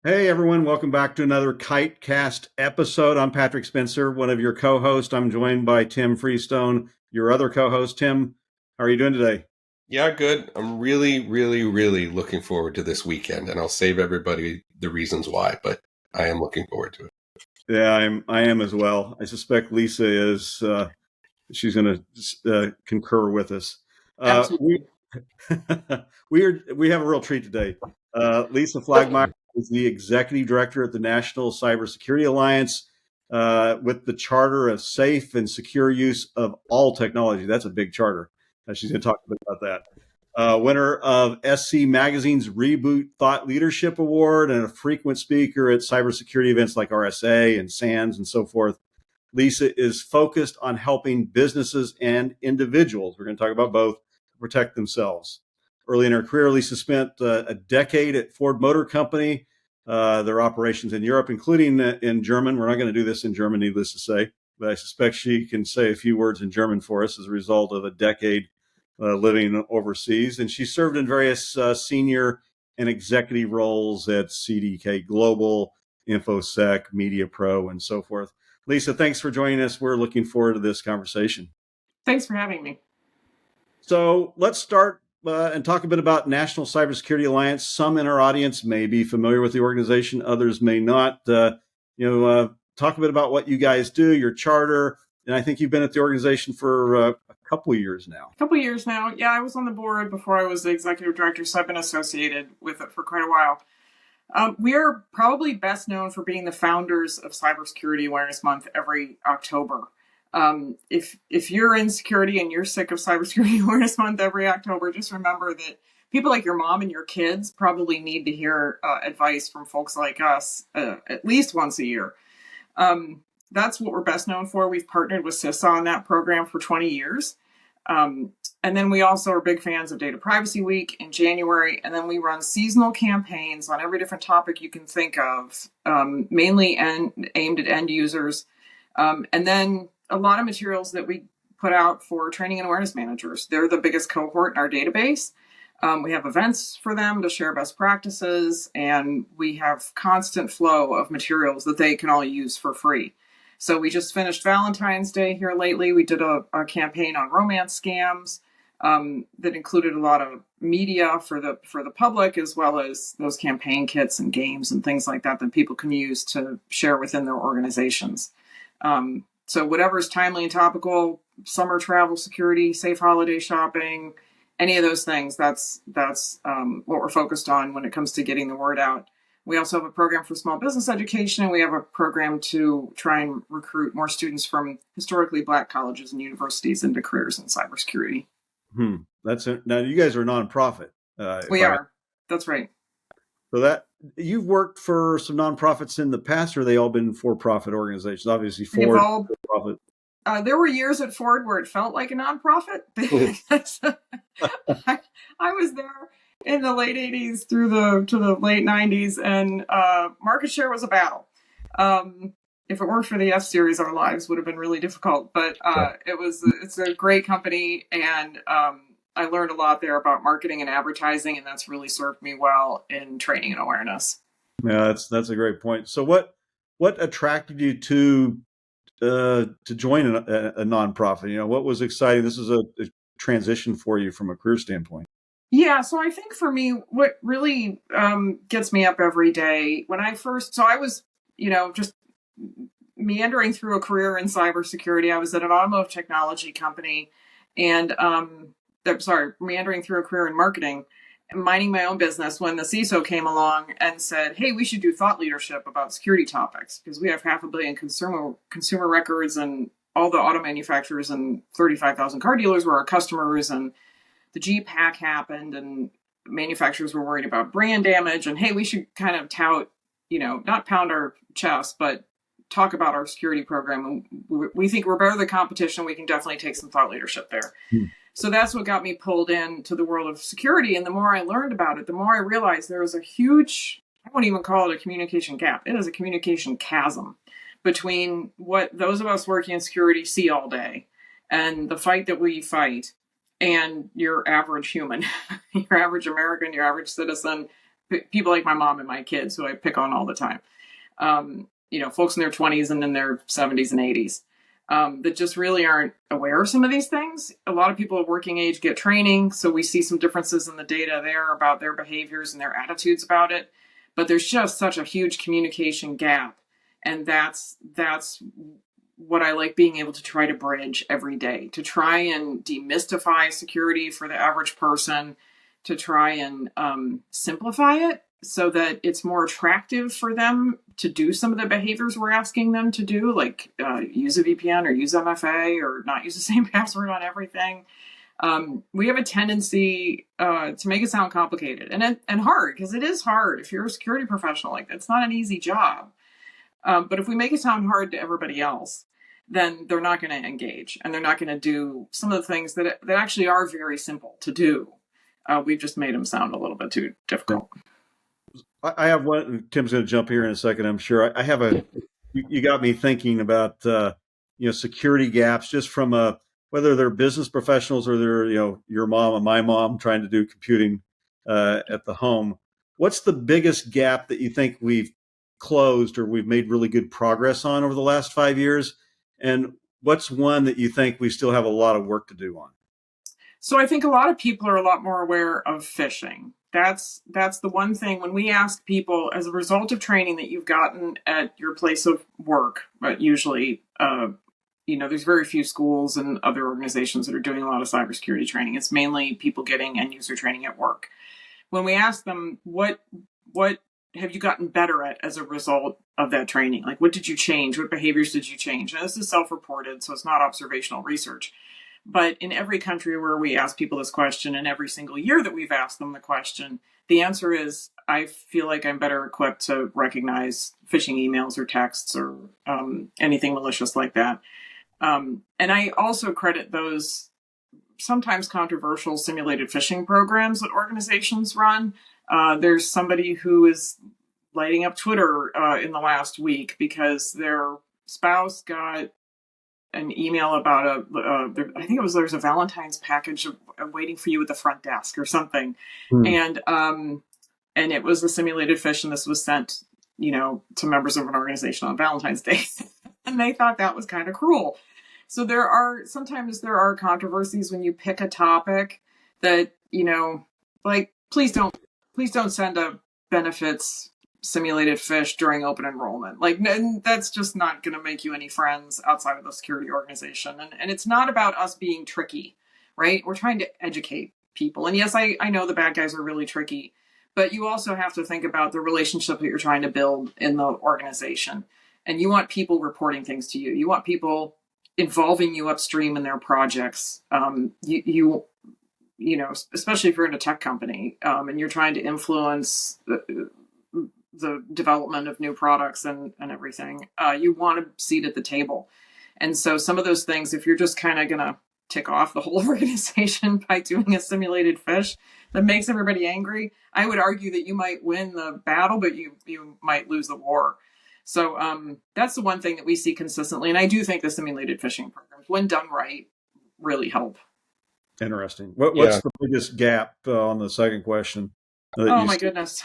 Hey everyone, welcome back to another Kitecast episode. I'm Patrick Spencer, one of your co-hosts. I'm joined by Tim Freestone, your other co-host. Tim, how are you doing today? Yeah, good. I'm really looking forward to this weekend, and I'll save everybody the reasons why, but I am looking forward to it. Yeah, I am as well. I suspect Lisa is. She's going to concur with us. We Absolutely. we have a real treat today. Lisa Plaggemier is the executive director at the National Cybersecurity Alliance, with the charter of safe and secure use of all technology. That's a big charter. She's going to talk a bit about that. Winner of SC Magazine's Reboot Thought Leadership Award and a frequent speaker at cybersecurity events like RSA and SANS and so forth. Lisa is focused on helping businesses and individuals, we're going to talk about both, protect themselves. Early in her career, Lisa spent a decade at Ford Motor Company, their operations in Europe, including in German. We're not going to do this in German, needless to say, but I suspect she can say a few words in German for us as a result of a decade living overseas. And she served in various senior and executive roles at CDK Global, InfoSec, Media Pro, and so forth. Lisa, thanks for joining us. We're looking forward to this conversation. Thanks for having me. So let's start and talk a bit about National Cybersecurity Alliance. Some in our audience may be familiar with the organization, others may not. Talk a bit about what you guys do, your charter, and I think you've been at the organization for a couple of years now. Yeah, I was on the board before I was the executive director, so I've been associated with it for quite a while. We are probably best known for being the founders of Cybersecurity Awareness Month every October. If you're in security and you're sick of Cybersecurity Awareness Month every October, just remember that people like your mom and your kids probably need to hear advice from folks like us at least once a year. That's what we're best known for. We've partnered with CISA on that program for 20 years. And then we also are big fans of Data Privacy Week in January. And then we run seasonal campaigns on every different topic you can think of, mainly aimed at end users. And then a lot of materials that we put out for training and awareness managers. They're the biggest cohort in our database. We have events for them to share best practices, and we have constant flow of materials that they can all use for free. So we just finished Valentine's Day here lately. We did a campaign on romance scams that included a lot of media for the public, as well as those campaign kits and games and things like that people can use to share within their organizations. So whatever's timely and topical, summer travel security, safe holiday shopping, any of those things, that's what we're focused on when it comes to getting the word out. We also have a program for small business education, and we have a program to try and recruit more students from historically Black colleges and universities into careers in cybersecurity. That's it. Now, you guys are a nonprofit. We are. That's right. So that you've worked for some nonprofits in the past, or they all been for-profit organizations? Obviously, Ford. For-profit. There were years at Ford where it felt like a nonprofit. I was there in the late 80s to the late 90s, and market share was a battle. If it weren't for the F series, our lives would have been really difficult. But it's a great company, and I learned a lot there about marketing and advertising, and that's really served me well in training and awareness. Yeah, that's a great point. So what attracted you to join a nonprofit? You know, what was exciting? This is a transition for you from a career standpoint. Yeah, so I think for me, what really gets me up every day I was, just meandering through a career in cybersecurity. I was at an automotive technology company, and meandering through a career in marketing, minding my own business, when the CISO came along and said, "Hey, we should do thought leadership about security topics because we have 500 million consumer records, and all the auto manufacturers and 35,000 car dealers were our customers, and the Jeep hack happened, and manufacturers were worried about brand damage, and hey, we should kind of tout, not pound our chest, but talk about our security program. And we think we're better than the competition. We can definitely take some thought leadership there." So that's what got me pulled into the world of security. And the more I learned about it, the more I realized there was a huge, I won't even call it a communication gap. It is a communication chasm between what those of us working in security see all day and the fight that we fight, and your average human, your average American, your average citizen, people like my mom and my kids, who I pick on all the time. Folks in their 20s and in their 70s and 80s. That just really aren't aware of some of these things. A lot of people at working age get training, so we see some differences in the data there about their behaviors and their attitudes about it. But there's just such a huge communication gap, and that's what I like being able to try to bridge every day, to try and demystify security for the average person, to try and simplify it so that it's more attractive for them to do some of the behaviors we're asking them to do, like use a VPN or use MFA or not use the same password on everything. We have a tendency to make it sound complicated and hard, because it is hard. If you're a security professional, like, it's not an easy job. But if we make it sound hard to everybody else, then they're not going to engage, and they're not going to do some of the things that actually are very simple to do. We've just made them sound a little bit too difficult. I have one. Tim's going to jump here in a second, I'm sure. I have you got me thinking about security gaps, just from whether they're business professionals or they're your mom and my mom trying to do computing at the home. What's the biggest gap that you think we've closed or we've made really good progress on over the last 5 years? And what's one that you think we still have a lot of work to do on? So I think a lot of people are a lot more aware of phishing. That's the one thing when we ask people, as a result of training that you've gotten at your place of work, but usually, there's very few schools and other organizations that are doing a lot of cybersecurity training. It's mainly people getting end user training at work. When we ask them, what have you gotten better at as a result of that training? Like, what did you change? What behaviors did you change? Now, this is self-reported, so it's not observational research. But in every country where we ask people this question, and every single year that we've asked them the question, the answer is, I feel like I'm better equipped to recognize phishing emails or texts or anything malicious like that. And I also credit those sometimes controversial simulated phishing programs that organizations run. There's somebody who is lighting up Twitter in the last week because their spouse got an email about I think there's a Valentine's package waiting for you at the front desk or something. And it was a simulated phish, and this was sent, to members of an organization on Valentine's Day. And they thought that was kind of cruel. So sometimes there are controversies when you pick a topic that, like, please don't send a benefits simulated phish during open enrollment. Like, that's just not going to make you any friends outside of the security organization. And it's not about us being tricky, right? We're trying to educate people. And yes, I know the bad guys are really tricky, but you also have to think about the relationship that you're trying to build in the organization. And you want people reporting things to you. You want people involving you upstream in their projects. Especially if you're in a tech company and you're trying to influence the development of new products and everything, you want a seat at the table. And so some of those things, if you're just kind of going to tick off the whole organization by doing a simulated phish that makes everybody angry, I would argue that you might win the battle, but you might lose the war. So that's the one thing that we see consistently. And I do think the simulated phishing programs, when done right, really help. Interesting. What's the biggest gap on the second question? Oh, my goodness.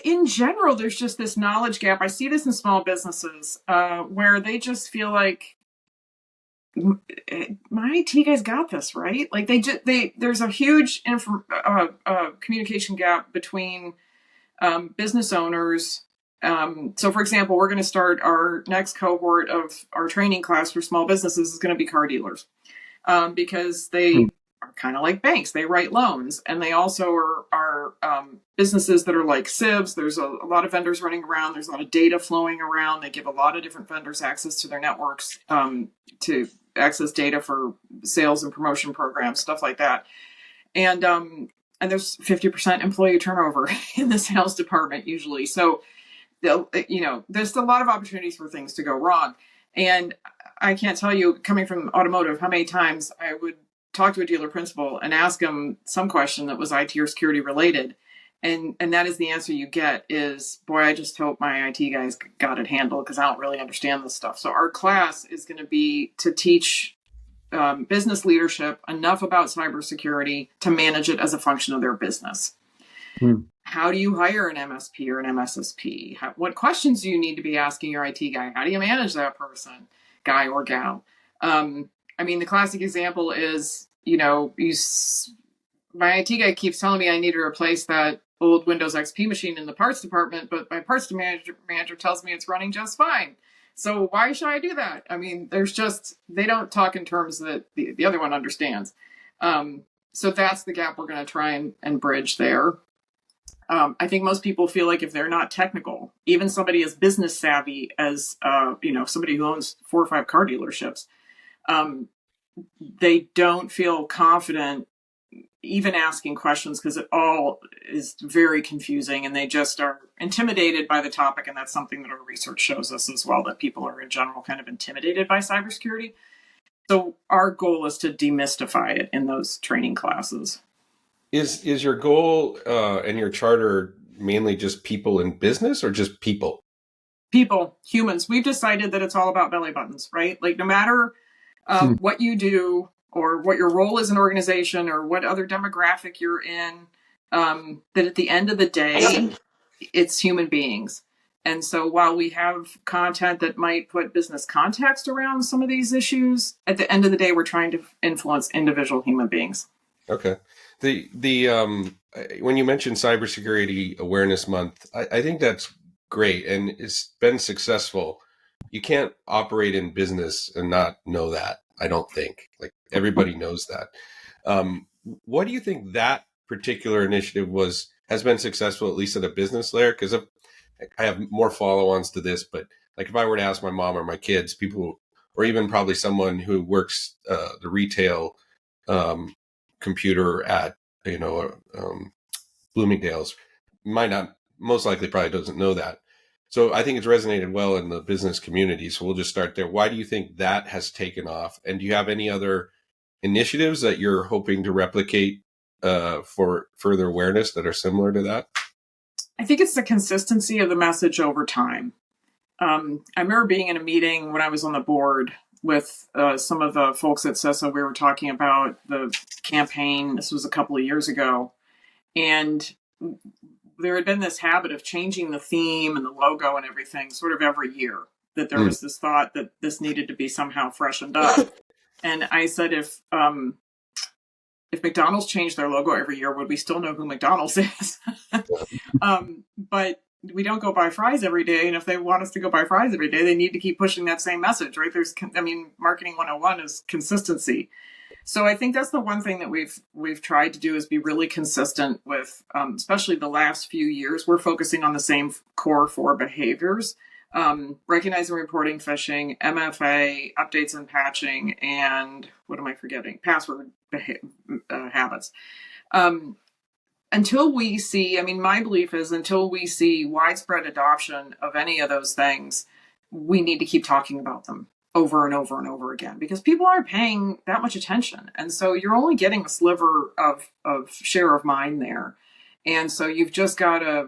In general, there's just this knowledge gap. I see this in small businesses where they just feel like, my IT guys got this, right? Like there's a huge communication gap between business owners. So, for example, we're going to start our next cohort of our training class for small businesses is going to be car dealers because they are kind of like banks. They write loans, and they also are businesses that are like civs. There's a lot of vendors running around. There's a lot of data flowing around. They give a lot of different vendors access to their networks to access data for sales and promotion programs, stuff like that. And there's 50% employee turnover in the sales department usually. So, there's a lot of opportunities for things to go wrong. And I can't tell you, coming from automotive, how many times I would talk to a dealer principal and ask him some question that was IT or security related. And that is the answer you get is, boy, I just hope my IT guys got it handled because I don't really understand this stuff. So our class is going to be to teach business leadership enough about cybersecurity to manage it as a function of their business. How do you hire an MSP or an MSSP? What questions do you need to be asking your IT guy? How do you manage that person, guy or gal? I mean, the classic example is, my IT guy keeps telling me I need to replace that old Windows XP machine in the parts department, but my parts manager tells me it's running just fine. So why should I do that? I mean, they don't talk in terms that the other one understands. So that's the gap we're going to try and bridge there. I think most people feel like if they're not technical, even somebody as business savvy as, somebody who owns 4 or 5 car dealerships, they don't feel confident even asking questions because it all is very confusing and they just are intimidated by the topic. And that's something that our research shows us as well, that people are in general kind of intimidated by cybersecurity. So our goal is to demystify it in those training classes. Is your goal and your charter mainly just people in business or just people? People, humans. We've decided that it's all about belly buttons, right? Like no matter what you do or what your role is in an organization or what other demographic you're in, that at the end of the day, it's human beings. And so while we have content that might put business context around some of these issues, at the end of the day, we're trying to influence individual human beings. Okay. The when you mentioned Cybersecurity Awareness Month, I think that's great and it's been successful. You can't operate in business and not know that. I don't think like everybody knows that. What do you think that particular initiative has been successful, at least at a business layer? Because I have more follow-ons to this, but like if I were to ask my mom or my kids, people, or even probably someone who works the retail computer at Bloomingdale's, might not, most likely probably doesn't know that. So I think it's resonated well in the business community. So we'll just start there. Why do you think that has taken off? And do you have any other initiatives that you're hoping to replicate for further awareness that are similar to that? I think it's the consistency of the message over time. I remember being in a meeting when I was on the board with some of the folks at CISA. We were talking about the campaign. This was a couple of years ago. And there had been this habit of changing the theme and the logo and everything sort of every year, that there was this thought that this needed to be somehow freshened up. And I said, if McDonald's changed their logo every year, would we still know who McDonald's is? But we don't go buy fries every day. And if they want us to go buy fries every day, they need to keep pushing that same message, right? Marketing 101 is consistency. So I think that's the one thing that we've tried to do is be really consistent with, especially the last few years. We're focusing on the same core 4 behaviors: recognizing, reporting phishing, MFA, updates and patching, and what am I forgetting? Password habits. Until we see, my belief is until we see widespread adoption of any of those things, we need to keep talking about them over and over and over again, because people aren't paying that much attention. And so you're only getting a sliver of share of mind there. And so you've just got to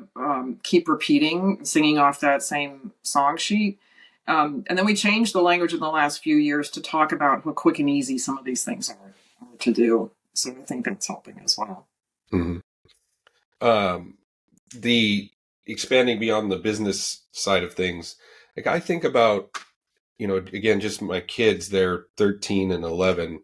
keep repeating, singing off that same song sheet. And then we changed the language in the last few years to talk about how quick and easy some of these things are to do. So I think that's helping as well. Mm-hmm. The expanding beyond the business side of things, like I think about, again, just my kids, they're 13 and 11.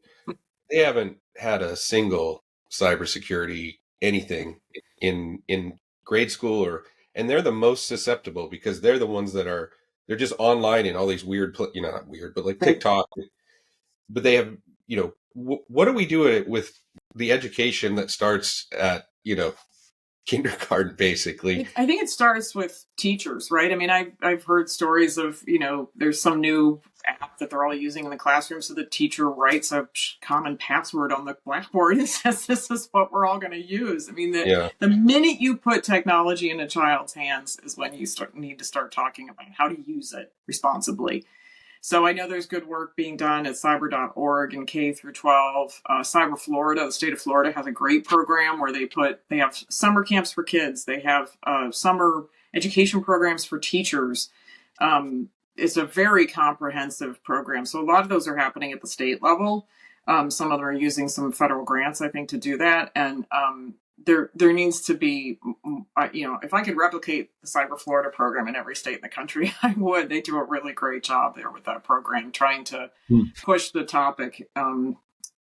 They haven't had a single cybersecurity anything in grade school and they're the most susceptible because they're the ones they're just online in all these weird, not weird, but like TikTok, but they have, what do we do with the education that starts at, kindergarten, basically? I think it starts with teachers, right? I've heard stories of, there's some new app that they're all using in the classroom. So the teacher writes a common password on the blackboard and says, this is what we're all going to use. The minute you put technology in a child's hands is when you need to start talking about how to use it responsibly. So I know there's good work being done at cyber.org and K through 12. Cyber Florida, the state of Florida, has a great program where they have summer camps for kids. They have summer education programs for teachers. it's a very comprehensive program. So a lot of those are happening at the state level. Some of them are using some federal grants, I think, to do that. And there needs to be, if I could replicate the Cyber Florida program in every state in the country, I would. They do a really great job there with that program, trying to push the topic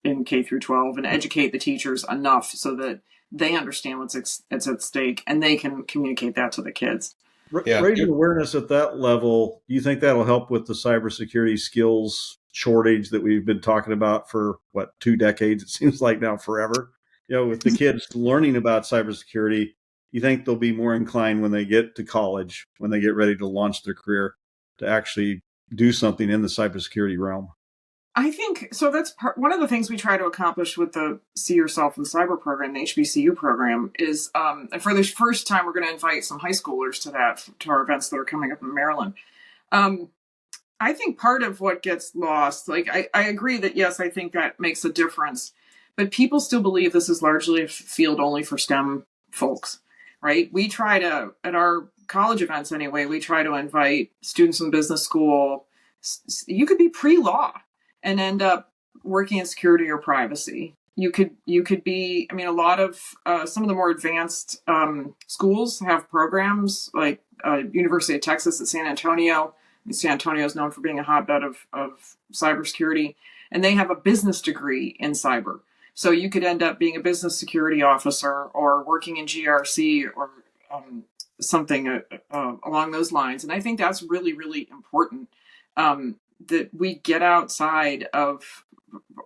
in K through 12 and educate the teachers enough so that they understand what's at stake and they can communicate that to the kids. Raising awareness at that level, do you think that'll help with the cybersecurity skills shortage that we've been talking about for 2 decades? It seems like now forever. With the kids learning about cybersecurity, you think they'll be more inclined when they get to college, when they get ready to launch their career, to actually do something in the cybersecurity realm? I think so. That's one of the things we try to accomplish with the See Yourself in Cyber program, the HBCU program, is and for the first time, we're going to invite some high schoolers to our events that are coming up in Maryland. I think part of what gets lost, I agree that, yes, I think that makes a difference, but people still believe this is largely a field only for STEM folks, right? We try to, at our college events anyway, we try to invite students in business school. You could be pre-law and end up working in security or privacy. You could be, a lot of some of the more advanced schools have programs like University of Texas at San Antonio. San Antonio is known for being a hotbed of cybersecurity, and they have a business degree in cyber. So you could end up being a business security officer or working in GRC or something along those lines. And I think that's really, really important. That we get outside of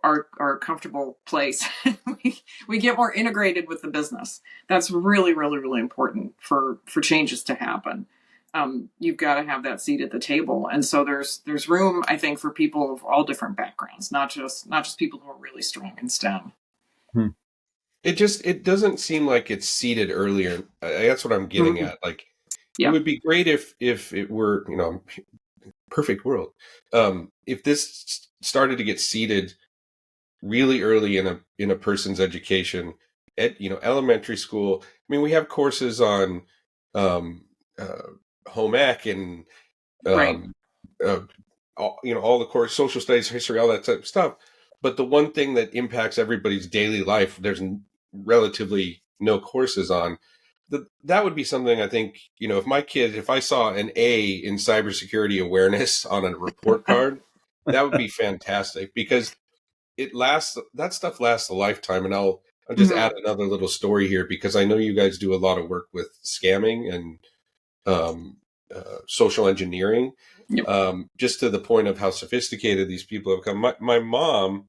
our comfortable place. we get more integrated with the business. That's really, really, really important for changes to happen. You've got to have that seat at the table. And so there's room, I think, for people of all different backgrounds, not just people who are really strong in STEM. It doesn't seem like it's seated earlier. That's what I'm getting at. It would be great if it were, perfect world. If this started to get seeded really early in a person's education at elementary school. We have courses on home ec and all the course, social studies, history, all that type of stuff. But the one thing that impacts everybody's daily life, there's relatively no courses on. That would be something I think, if I saw an A in cybersecurity awareness on a report card, that would be fantastic, because that stuff lasts a lifetime. And I'll just add another little story here, because I know you guys do a lot of work with scamming and social engineering, just to the point of how sophisticated these people have become. My mom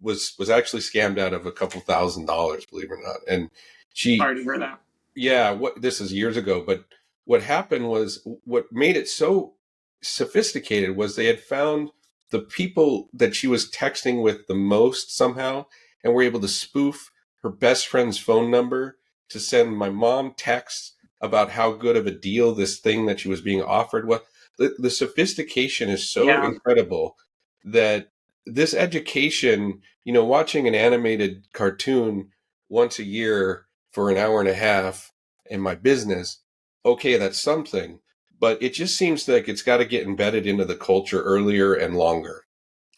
was actually scammed out of a couple $1,000s, believe it or not. And sorry to hear that. Yeah, this is years ago, but what happened was, what made it so sophisticated was they had found the people that she was texting with the most somehow, and were able to spoof her best friend's phone number to send my mom texts about how good of a deal this thing that she was being offered was. The sophistication is so incredible that this education, watching an animated cartoon once a year for an hour and a half in my business, okay, that's something. But it just seems like it's got to get embedded into the culture earlier and longer.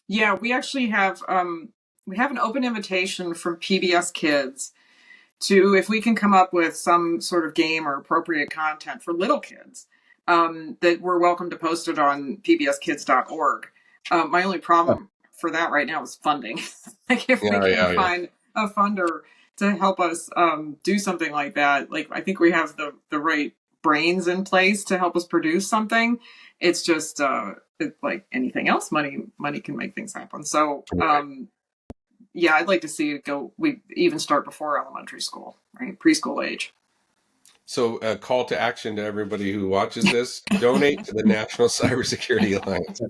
Yeah, we actually have an open invitation from PBS Kids to, if we can come up with some sort of game or appropriate content for little kids, that we're welcome to post it on pbskids.org. My only problem for that right now is funding. If we can find a funder to help us do something like that, I think we have the right brains in place to help us produce something. It's just like anything else, money can make things happen. So I'd like to see it go. We even start before elementary school, right? Preschool age. So a call to action to everybody who watches this: donate to the National Cybersecurity Alliance.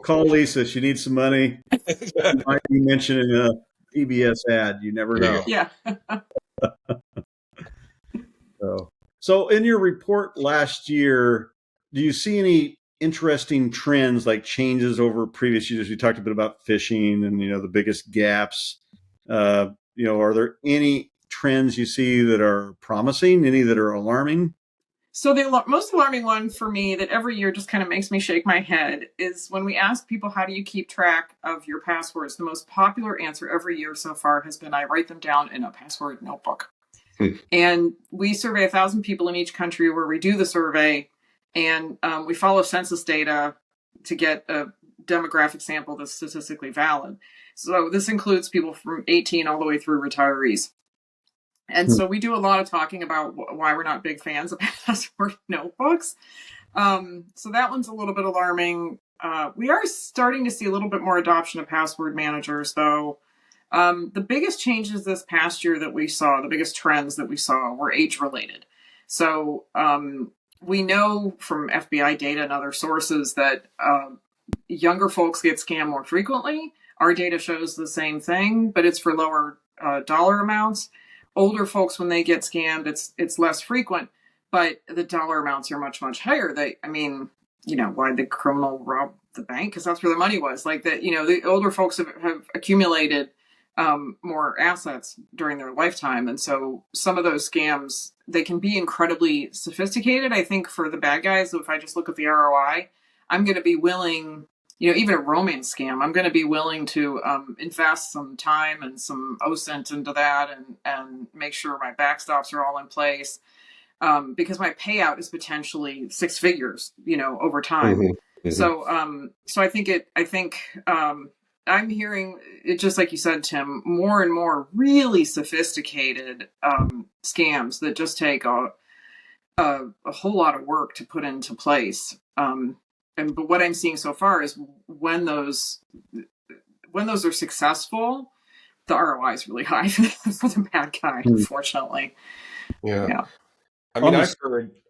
Call Lisa. She needs some money. She might be mentioning a PBS ad. You never know. Yeah. So in your report last year, do you see any interesting trends, like changes over previous years? We talked a bit about phishing and, the biggest gaps. Are there any trends you see that are promising, any that are alarming? So the most alarming one for me that every year just kind of makes me shake my head is when we ask people, how do you keep track of your passwords? The most popular answer every year so far has been, I write them down in a password notebook. And we survey 1,000 people in each country where we do the survey, and we follow census data to get a demographic sample that's statistically valid. So this includes people from 18 all the way through retirees. And so we do a lot of talking about why we're not big fans of password notebooks. So that one's a little bit alarming. We are starting to see a little bit more adoption of password managers, though. The biggest changes this past year that we saw, the biggest trends that we saw, were age-related. So we know from FBI data and other sources that younger folks get scammed more frequently. Our data shows the same thing, but it's for lower dollar amounts. Older folks, when they get scammed, it's less frequent, but the dollar amounts are much, much higher. Why the criminal robbed the bank? Because that's where the money was. Like that, the older folks have accumulated more assets during their lifetime. And so some of those scams, they can be incredibly sophisticated. I think for the bad guys, if I just look at the ROI, I'm going to be willing, even a romance scam, I'm going to be willing to invest some time and some OSINT into that and make sure my backstops are all in place, because my payout is potentially six figures, over time. Mm-hmm. Mm-hmm. So I think I'm hearing it, just like you said, Tim, more and more really sophisticated scams that just take a whole lot of work to put into place. But what I'm seeing so far is when those are successful, the ROI is really high for the bad guy, unfortunately. Yeah. I mean,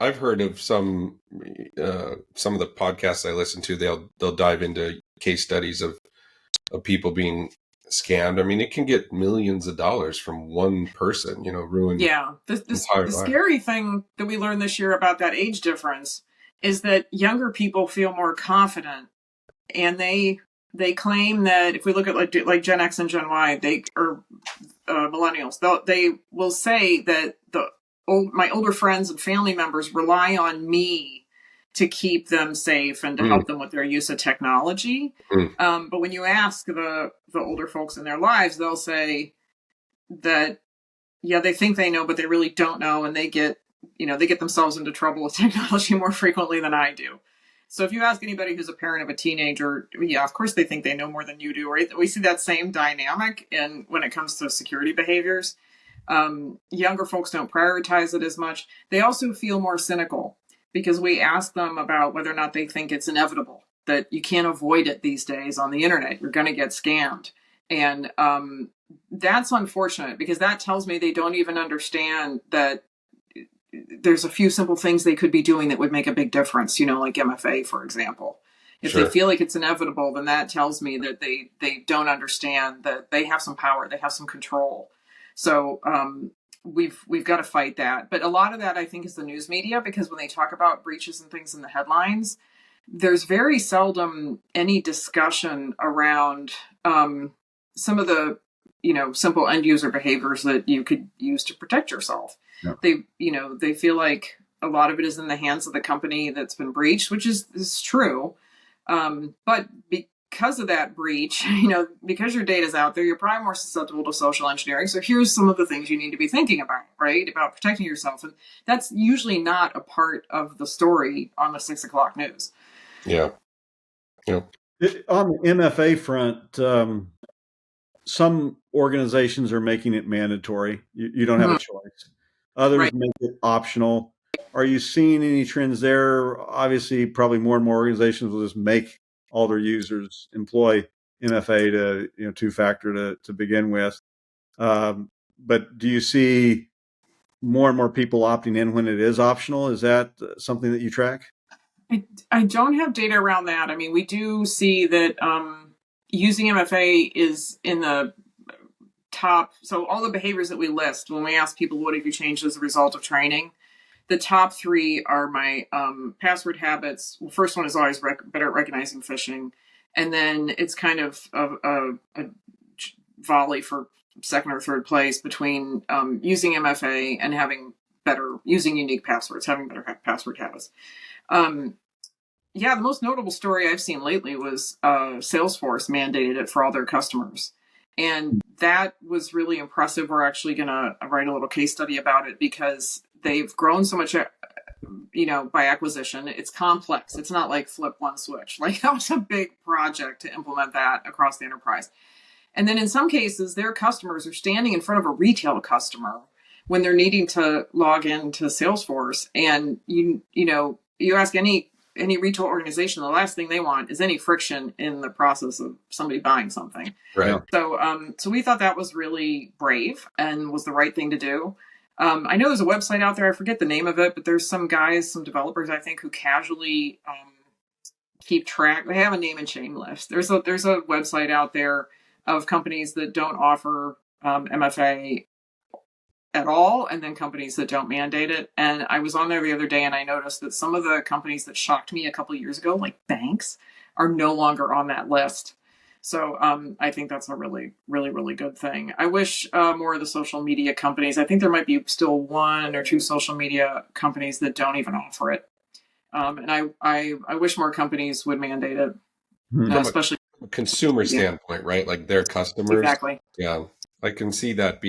I've heard of some of the podcasts I listen to. They'll dive into case studies of people being scammed. I mean, it can get millions of dollars from one person, ruin. Yeah. The scary thing that we learned this year about that age difference is that younger people feel more confident, and they claim that if we look at like Gen X and Gen Y, millennials, they will say that my older friends and family members rely on me to keep them safe and to help them with their use of technology. But when you ask the older folks in their lives, they'll say that, yeah, they think they know, but they really don't know. And they get themselves into trouble with technology more frequently than I do. So if you ask anybody who's a parent of a teenager, yeah, of course they think they know more than you do. Right? We see that same dynamic when it comes to security behaviors. Younger folks don't prioritize it as much. They also feel more cynical because we ask them about whether or not they think it's inevitable, that you can't avoid it these days on the internet. You're going to get scammed. And that's unfortunate, because that tells me they don't even understand that there's a few simple things they could be doing that would make a big difference, like MFA, for example. If Sure. They feel like it's inevitable, then that tells me that they don't understand that they have some power, they have some control. So we've got to fight that. But a lot of that, I think, is the news media, because when they talk about breaches and things in the headlines, there's very seldom any discussion around some of the simple end user behaviors that you could use to protect yourself. Yeah. They feel like a lot of it is in the hands of the company that's been breached, which is true. But because of that breach, because your data's out there, you're probably more susceptible to social engineering. So here's some of the things you need to be thinking about, right? About protecting yourself. And that's usually not a part of the story on the 6 o'clock news. Yeah. Yeah. On the MFA front, some organizations are making it mandatory. You don't have a choice. Others make it optional. Are you seeing any trends there? Obviously, probably more and more organizations will just make all their users employ MFA to two-factor to begin with. But do you see more and more people opting in when it is optional? Is that something that you track? I don't have data around that. I mean, we do see that using MFA is in the top. So all the behaviors that we list, when we ask people, what have you changed as a result of training? The top 3 are my password habits. Well, first one is always better at recognizing phishing. And then it's kind of a volley for second or third place between using MFA and having better, using unique passwords, having better password habits. Yeah, the most notable story I've seen lately was Salesforce mandated it for all their customers. And that was really impressive. We're actually going to write a little case study about it because they've grown so much, by acquisition. It's complex. It's not like flip one switch. Like that was a big project to implement that across the enterprise. And then in some cases, their customers are standing in front of a retail customer when they're needing to log into Salesforce. And you ask any retail organization, the last thing they want is any friction in the process of somebody buying something. Right. So we thought that was really brave and was the right thing to do. I know there's a website out there, I forget the name of it, but there's some developers, I think, who casually keep track. They have a name and shame list. There's a website out there of companies that don't offer MFA at all, and then companies that don't mandate it. And I was on there the other day and I noticed that some of the companies that shocked me a couple of years ago, like banks, are no longer on that list. So I think that's a really, really, really good thing. I wish more of the social media companies, I think there might be still one or two social media companies that don't even offer it. And I wish more companies would mandate it, especially from a consumer standpoint, right? Like their customers. Exactly. Yeah. I can see that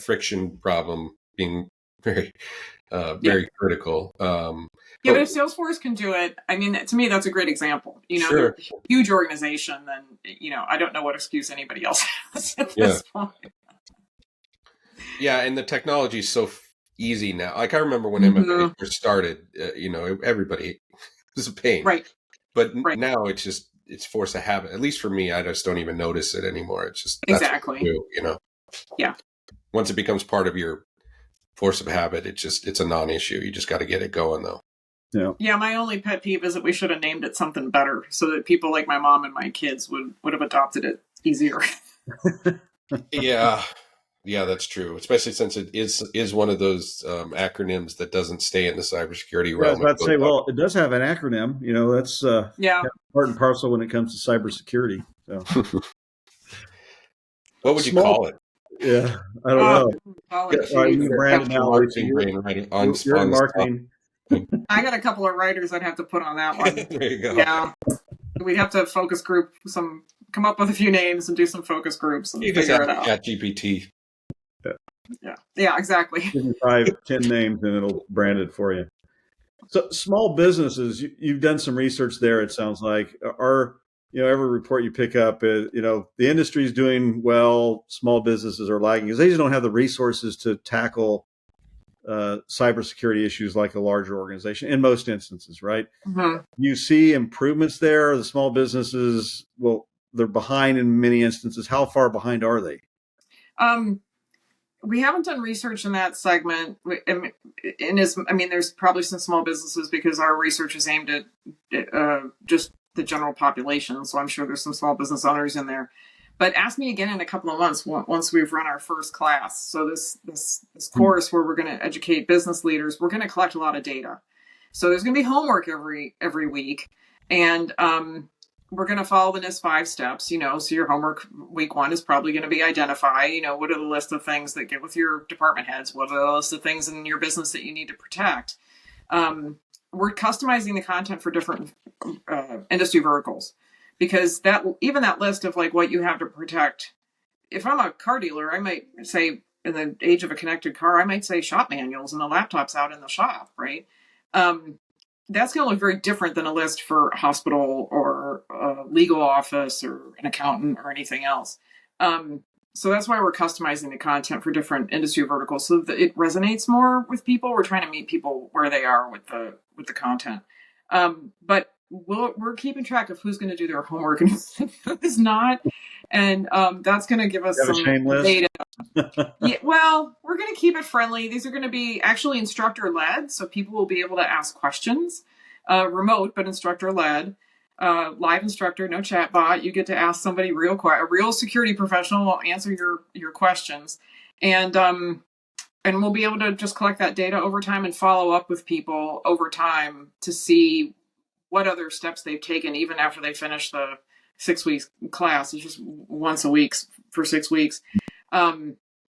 friction problem being very critical. But if Salesforce can do it, I mean, to me, that's a great example. Sure. They're a huge organization, then, I don't know what excuse anybody else has at this point. Yeah, and the technology is so easy now. Like I remember when MFA first started, everybody was a pain. Right. But now it's force of habit. At least for me, I just don't even notice it anymore. It's just exactly. That's what you do, Yeah. Once it becomes part of your force of habit, it's a non-issue. You just got to get it going, though. Yeah, my only pet peeve is that we should have named it something better so that people like my mom and my kids would have adopted it easier. Yeah, that's true. Especially since it is one of those acronyms that doesn't stay in the cybersecurity realm. I was about to say, it does have an acronym. That's part and parcel when it comes to cybersecurity. So. What would you call it? Yeah, I don't know. You brand now. You're in marketing. I got a couple of writers I'd have to put on that one. There you go. Yeah, we'd have to focus group come up with a few names and do some focus groups and figure it out. ChatGPT. Yeah, exactly. Give me 5-10 names and it'll brand it for you. So small businesses, you've done some research there. It sounds like every report you pick up, the industry is doing well. Small businesses are lagging because they just don't have the resources to tackle cybersecurity issues like a larger organization in most instances, right? Mm-hmm. You see improvements there. The small businesses, they're behind in many instances. How far behind are they? We haven't done research in that segment. There's probably some small businesses because our research is aimed at just the general population. So I'm sure there's some small business owners in there. But ask me again in a couple of months once we've run our first class. So this course where we're going to educate business leaders, we're going to collect a lot of data. So there's going to be homework every week, and we're going to follow the NIST 5 steps. So your homework week 1 is probably going to be identify. What are the list of things that get with your department heads? What are the list of things in your business that you need to protect? We're customizing the content for different industry verticals. Because that list of like what you have to protect, if I'm a car dealer, I might say in the age of a connected car, I might say shop manuals and the laptops out in the shop, right? That's going to look very different than a list for a hospital or a legal office or an accountant or anything else. So that's why we're customizing the content for different industry verticals so that it resonates more with people. We're trying to meet people where they are with the content. But we're keeping track of who's going to do their homework and who's not. And that's going to give us some data. We're going to keep it friendly. These are going to be actually instructor-led, so people will be able to ask questions. Remote, but instructor-led. Live instructor, no chat bot. You get to ask somebody a real security professional will answer your questions. And we'll be able to just collect that data over time and follow up with people over time to see what other steps they've taken, even after they finish the 6 weeks class. It's just once a week for 6 weeks.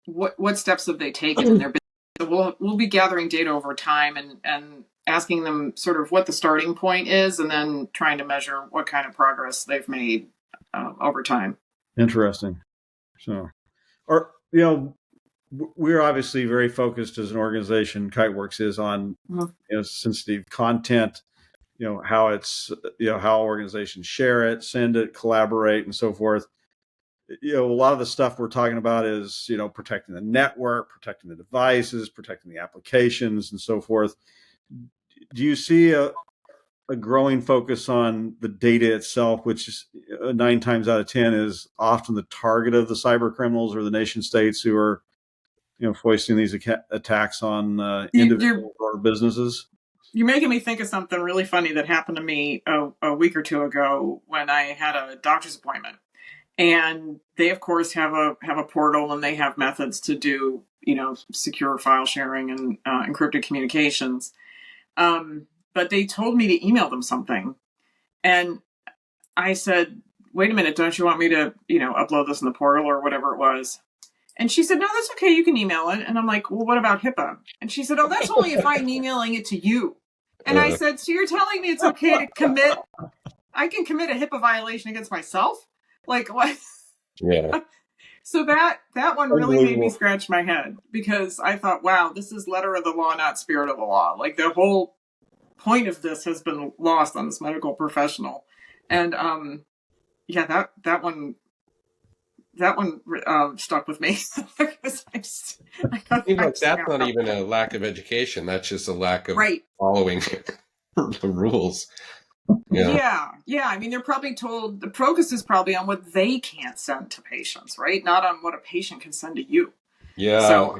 What steps have they taken in their business we'll be gathering data over time and asking them sort of what the starting point is, and then trying to measure what kind of progress they've made over time. Interesting. So, we're obviously very focused as an organization. Kiteworks is on sensitive content. How it's how organizations share it, send it, collaborate, and so forth. A lot of the stuff we're talking about is protecting the network, protecting the devices, protecting the applications, and so forth. Do you see a growing focus on the data itself, which is 9 times out of 10 is often the target of the cyber criminals or the nation states who are foisting these attacks on individuals or businesses? You're making me think of something really funny that happened to me a week or two ago when I had a doctor's appointment. And they, of course, have a portal, and they have methods to do, secure file sharing and encrypted communications. But they told me to email them something. And I said, wait a minute, don't you want me to, upload this in the portal or whatever it was? And she said, no, that's okay. You can email it. And I'm like, well, what about HIPAA? And she said, oh, that's only if I'm emailing it to you. And I said, so you're telling me it's okay to commit? I can commit a HIPAA violation against myself? Like what? Yeah. So that one really made me scratch my head, because I thought, wow, this is letter of the law, not spirit of the law. Like the whole point of this has been lost on this medical professional. And that one stuck with me. That's not even a lack of education. That's just a lack of following the rules. Yeah. I mean, they're probably told, the focus is probably on what they can't send to patients, right? Not on what a patient can send to you. Yeah. So,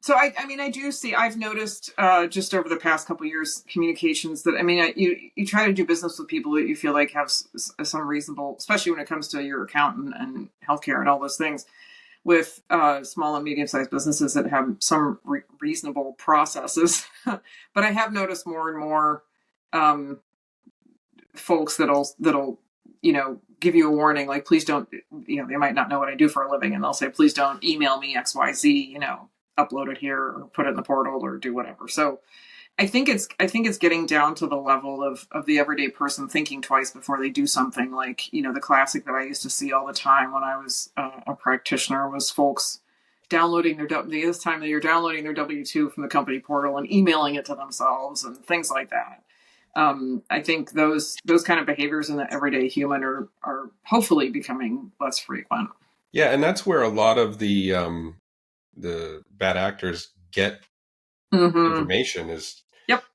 so I mean, I do see, I've noticed just over the past couple of years, communications that, I mean, you try to do business with people that you feel like have some reasonable, especially when it comes to your accountant and healthcare and all those things, with small and medium-sized businesses that have some reasonable processes. But I have noticed more and more folks that'll give you a warning, like, please don't, they might not know what I do for a living, and they'll say, please don't email me XYZ, upload it here or put it in the portal or do whatever. So I think it's getting down to the level of the everyday person thinking twice before they do something. Like, the classic that I used to see all the time when I was a practitioner was folks downloading this time of year, downloading their W-2 from the company portal and emailing it to themselves and things like that. I think those kind of behaviors in the everyday human are hopefully becoming less frequent. Yeah, and that's where a lot of the bad actors get information is,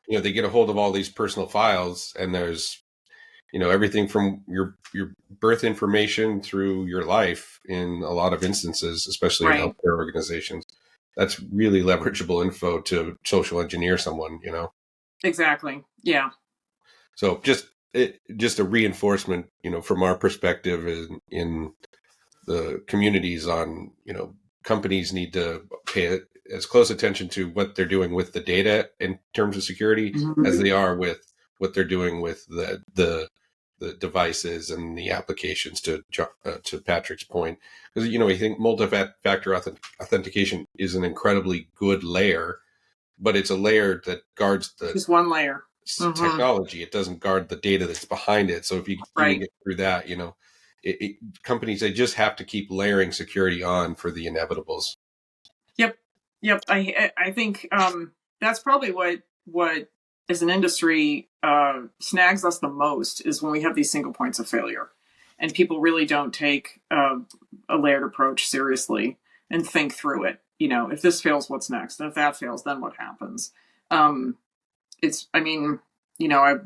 they get a hold of all these personal files, and there's, everything from your birth information through your life in a lot of instances, especially in healthcare organizations. That's really leverageable info to social engineer someone, Exactly. Yeah. So just a reinforcement, from our perspective in the communities on, companies need to pay as close attention to what they're doing with the data in terms of security as they are with what they're doing with the devices and the applications, to Patrick's point. Because, I think multi-factor authentication is an incredibly good layer, but it's a layer that guards just one layer technology. It doesn't guard the data that's behind it. So if you even get through that, companies, they just have to keep layering security on for the inevitables. Yep. I think that's probably what as an industry snags us the most, is when we have these single points of failure, and people really don't take a layered approach seriously and think through it. If this fails, what's next? And if that fails, then what happens? I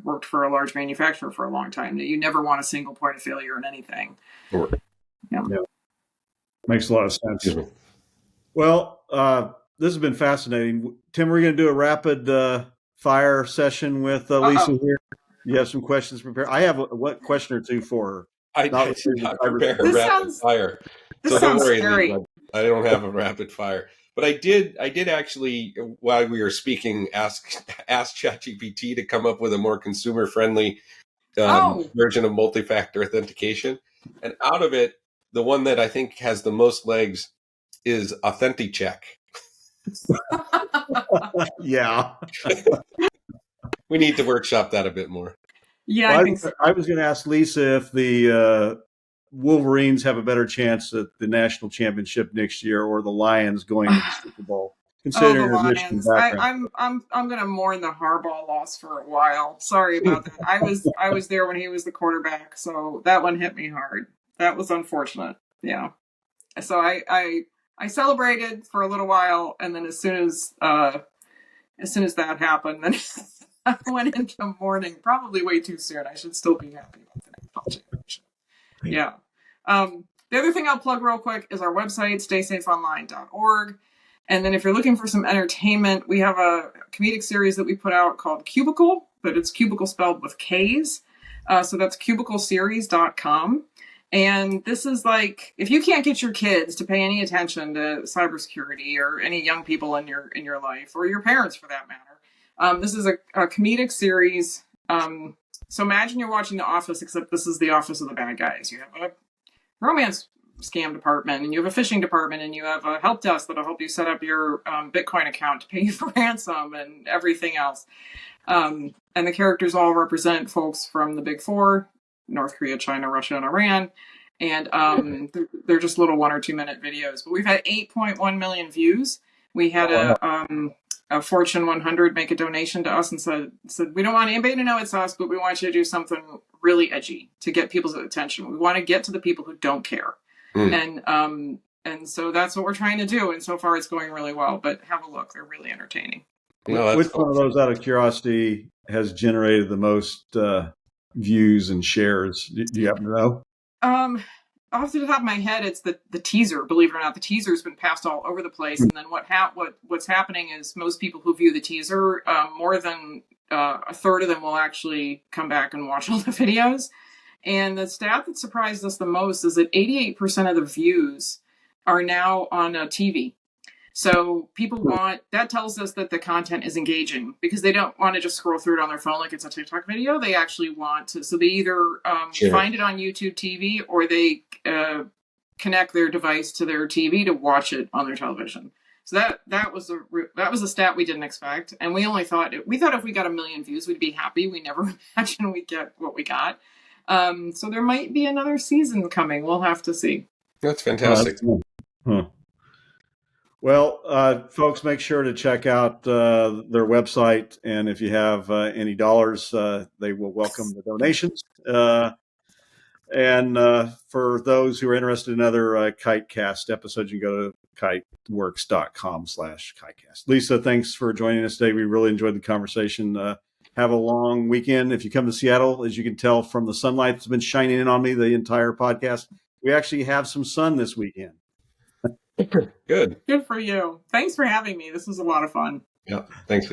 worked for a large manufacturer for a long time. You never want a single point of failure in anything. Sure. Yeah. Makes a lot of sense. Well, this has been fascinating. Tim, we're going to do a rapid fire session with Lisa here. You have some questions prepared? I have a question or two for her. I did not prepare a rapid fire. So don't worry, Lisa. I don't have a rapid fire. But I did actually, while we were speaking, ask ChatGPT to come up with a more consumer-friendly version of multi-factor authentication. And out of it, the one that I think has the most legs is Authentic Check. Yeah. We need to workshop that a bit more. Yeah, Well, I think so. I was going to ask Lisa if the Wolverines have a better chance at the national championship next year, or the Lions going to the Super Bowl, Oh, considering the your Michigan Lions! background. I'm gonna mourn the Harbaugh loss for a while. Sorry about that. I was there when he was the quarterback, so that one hit me hard. That was unfortunate. Yeah. So I celebrated for a little while, and then as soon as that happened, then I went into mourning. Probably way too soon. I should still be happy about the national championship. Yeah. The other thing I'll plug real quick is our website, staysafeonline.org. And then if you're looking for some entertainment, we have a comedic series that we put out called Cubicle, but it's Cubicle spelled with K's. So that's cubicleseries.com. And this is like, if you can't get your kids to pay any attention to cybersecurity, or any young people in your life, or your parents for that matter, this is a comedic series. So imagine you're watching The Office, except this is the office of the bad guys. You have a romance scam department, and you have a phishing department, and you have a help desk that'll help you set up your Bitcoin account to pay you for ransom and everything else. And the characters all represent folks from the Big Four: North Korea, China, Russia, and Iran. And they're just little 1 or 2 minute videos. But we've had 8.1 million views. We had a Fortune 100 make a donation to us and said, we don't want anybody to know it's us, but we want you to do something really edgy to get people's attention. We want to get to the people who don't care. And so that's what we're trying to do. And so far it's going really well, but have a look. They're really entertaining. Which one of those, out of curiosity, has generated the most views and shares? Do you happen to know? Off the top of my head, it's the teaser. Believe it or not, the teaser's been passed all over the place. And then what's happening is most people who view the teaser, more than a third of them will actually come back and watch all the videos. And the stat that surprised us the most is that 88% of the views are now on TV. So people that tells us that the content is engaging, because they don't want to just scroll through it on their phone like it's a TikTok video. They actually want to, so they either find it on YouTube TV, or they connect their device to their TV to watch it on their television. So that was a stat we didn't expect, and we thought if we got 1 million views, we'd be happy. We never imagined we'd get what we got. So there might be another season coming. We'll have to see. That's fantastic. Well, folks, make sure to check out their website, and if you have any dollars, they will welcome the donations. And for those who are interested in other Kitecast episodes, you can go to kiteworks.com/Kitecast. Lisa, thanks for joining us today. We really enjoyed the conversation. Have a long weekend. If you come to Seattle, as you can tell from the sunlight that's been shining in on me the entire podcast, we actually have some sun this weekend. Good for you. Thanks for having me. This was a lot of fun. Yeah, thanks.